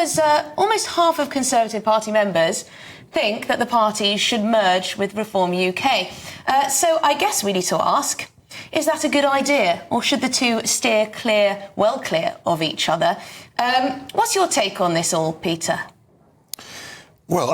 because almost half of Conservative Party members think that the party should merge with Reform UK. So I guess we need to ask, is that a good idea, or should the two steer well clear of each other? What's your take on this all, Peter? Well,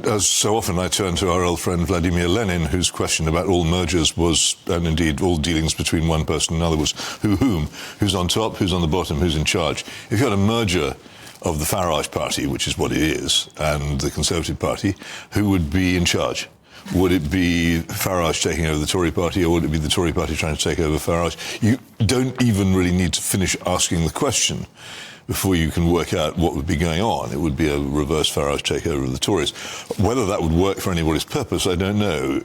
as so often, I turn to our old friend Vladimir Lenin, whose question about all mergers was, and indeed all dealings between one person and another, was whom, who's on top, who's on the bottom, who's in charge. If you had a merger of the Farage party, which is what it is, and the Conservative Party, who would be in charge? Would it be Farage taking over the Tory party, or would it be the Tory party trying to take over Farage? You don't even really need to finish asking the question before you can work out what would be going on. It would be a reverse Farage takeover of the Tories. Whether that would work for anybody's purpose, I don't know.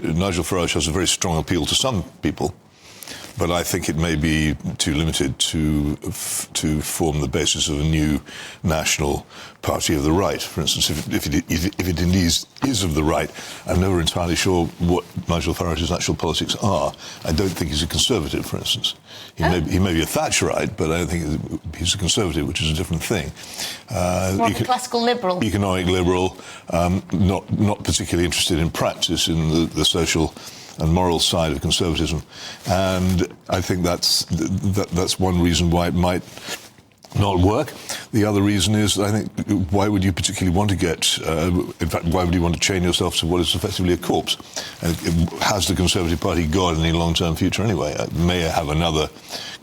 Nigel Farage has a very strong appeal to some people, but I think it may be too limited to form the basis of a new national party of the right. For instance, if it indeed is of the right, I'm never entirely sure what Nigel Farage's actual politics are. I don't think he's a Conservative, for instance. He may be a Thatcherite, but I don't think he's a Conservative, which is a different thing. More of a classical liberal. Economic liberal, not particularly interested in practice in the social and moral side of conservatism, and I think that's one reason why it might not work. The other reason is, I think, why would you particularly want to get, in fact, why would you want to chain yourself to what is effectively a corpse? Has the Conservative Party got any long-term future anyway? It may have another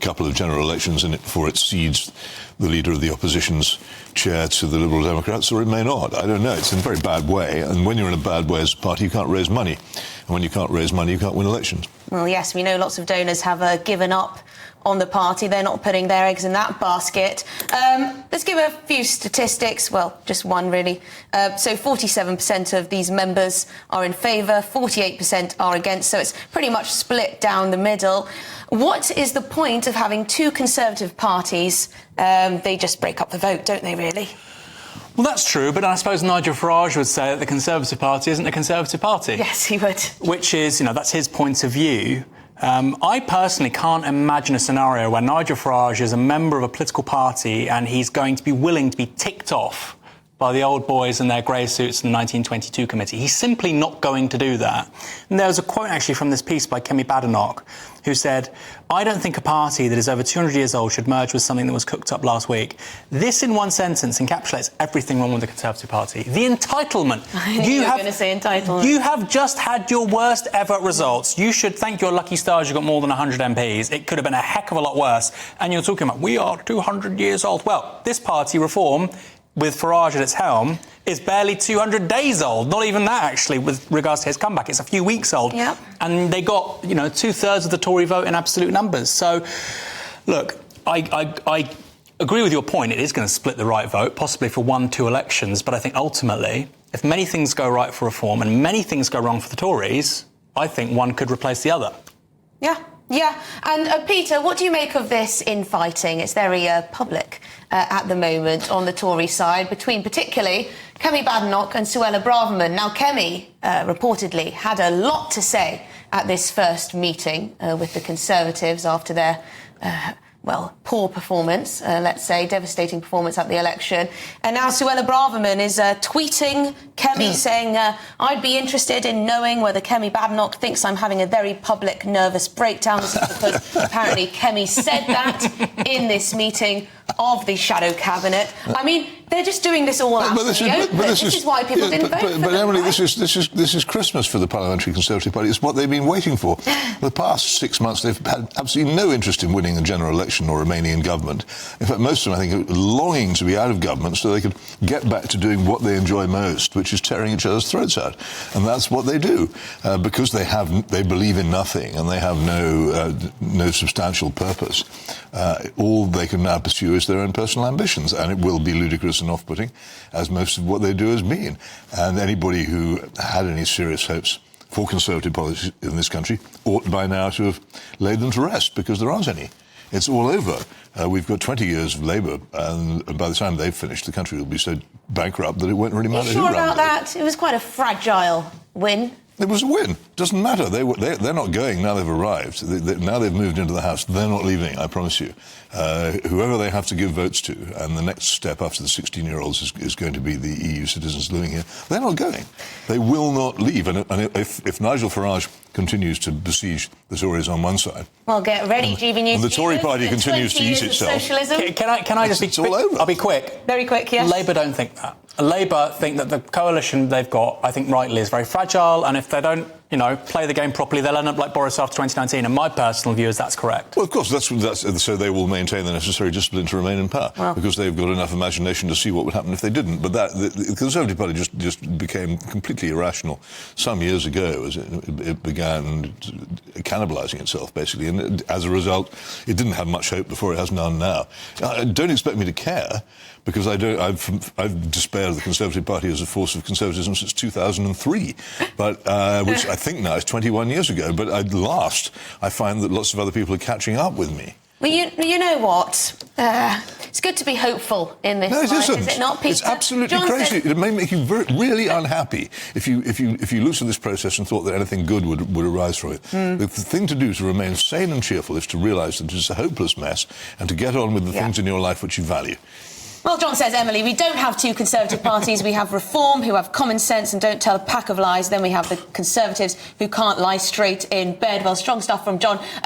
couple of general elections in it before it cedes the leader of the opposition's chair to the Liberal Democrats, or it may not. I don't know. It's in a very bad way, and when you're in a bad way as a party, you can't raise money. And when you can't raise money, you can't win elections. Well, yes, we know lots of donors have given up on the party. They're not putting their eggs in that basket. Let's give a few statistics. Well, just one, really. So 47% of these members are in favour, 48% are against, so it's pretty much split down the middle. What is the point of having two Conservative parties? They just break up the vote, don't they, really? Well, that's true, but I suppose Nigel Farage would say that the Conservative Party isn't a Conservative Party. Yes, he would. Which is, that's his point of view. I personally can't imagine a scenario where Nigel Farage is a member of a political party and he's going to be willing to be ticked off by the old boys in their grey suits in the 1922 committee. He's simply not going to do that. And there was a quote actually from this piece by Kemi Badenoch, who said, "I don't think a party that is over 200 years old should merge with something that was cooked up last week." This, in one sentence, encapsulates everything wrong with the Conservative Party. The entitlement. I knew you were going to say entitlement. You have just had your worst ever results. You should thank your lucky stars you got more than 100 MPs. It could have been a heck of a lot worse. And you're talking about, we are 200 years old. Well, this party, Reform, with Farage at its helm, is barely 200 days old. Not even that, actually, with regards to his comeback. It's a few weeks old. Yep. And they got, 2/3 of the Tory vote in absolute numbers. So, look, I agree with your point. It is going to split the right vote, possibly for 1-2 elections. But I think ultimately, if many things go right for Reform and many things go wrong for the Tories, I think one could replace the other. Yeah. And Peter, what do you make of this infighting? It's very public at the moment on the Tory side, between particularly Kemi Badenoch and Suella Braverman. Now, Kemi reportedly had a lot to say at this first meeting with the Conservatives after their poor performance, let's say, devastating performance at the election. And now Suella Braverman is tweeting Kemi saying, "I'd be interested in knowing whether Kemi Badenoch thinks I'm having a very public nervous breakdown." This is because apparently Kemi said that in this meeting of the shadow cabinet. I mean, they're just doing this all out in the open. This is why people didn't vote for them. But Emily, right? this is Christmas for the Parliamentary Conservative Party. It's what they've been waiting for. The past 6 months, they've had absolutely no interest in winning a general election or remaining in government. In fact, most of them, I think, are longing to be out of government so they could get back to doing what they enjoy most, which is tearing each other's throats out. And that's what they do, because they believe in nothing and they have no substantial purpose. All they can now pursue is their own personal ambitions, and it will be ludicrous and off-putting, as most of what they do has been. And anybody who had any serious hopes for Conservative policies in this country ought by now to have laid them to rest, because there aren't any. It's all over. We've got 20 years of Labour, and by the time they've finished, the country will be so bankrupt that it won't really matter who runs it. Are you sure about that? It was quite a fragile win It was a win. Doesn't matter. They're not going now. They've arrived. Now they've moved into the House. They're not leaving. I promise you. Whoever they have to give votes to, and the next step after the 16-year-olds is going to be the EU citizens living here. They're not going. They will not leave. And if Nigel Farage continues to besiege the Tories on one side, well, get ready, GBNews. And the Tory party continues to eat itself. Socialism. Can I just it's all over. I'll be quick. Very quick, yes. Labour don't think that. Labour think that the coalition they've got, I think rightly, is very fragile, and if they don't, play the game properly, they'll end up like Boris after 2019. And my personal view is that's correct. Well, of course, that's so they will maintain the necessary discipline to remain in power because they've got enough imagination to see what would happen if they didn't. But the Conservative Party just became completely irrational some years ago as it began cannibalising itself, basically. And as a result, it didn't have much hope before. It has none now. Don't expect me to care, because I've despaired of the Conservative Party as a force of conservatism since 2003, but which I think now is 21 years ago. But at last, I find that lots of other people are catching up with me. Well, you know what? It's good to be hopeful in this No, it fight, isn't. Is it not, Peter? It's absolutely crazy. It may make you really unhappy if you looked at this process and thought that anything good would arise from it. The thing to do to remain sane and cheerful is to realise that it's a hopeless mess and to get on with the things in your life which you value. Well, John says, Emily, we don't have two Conservative parties. We have Reform, who have common sense and don't tell a pack of lies. Then we have the Conservatives, who can't lie straight in bed. Well, strong stuff from John.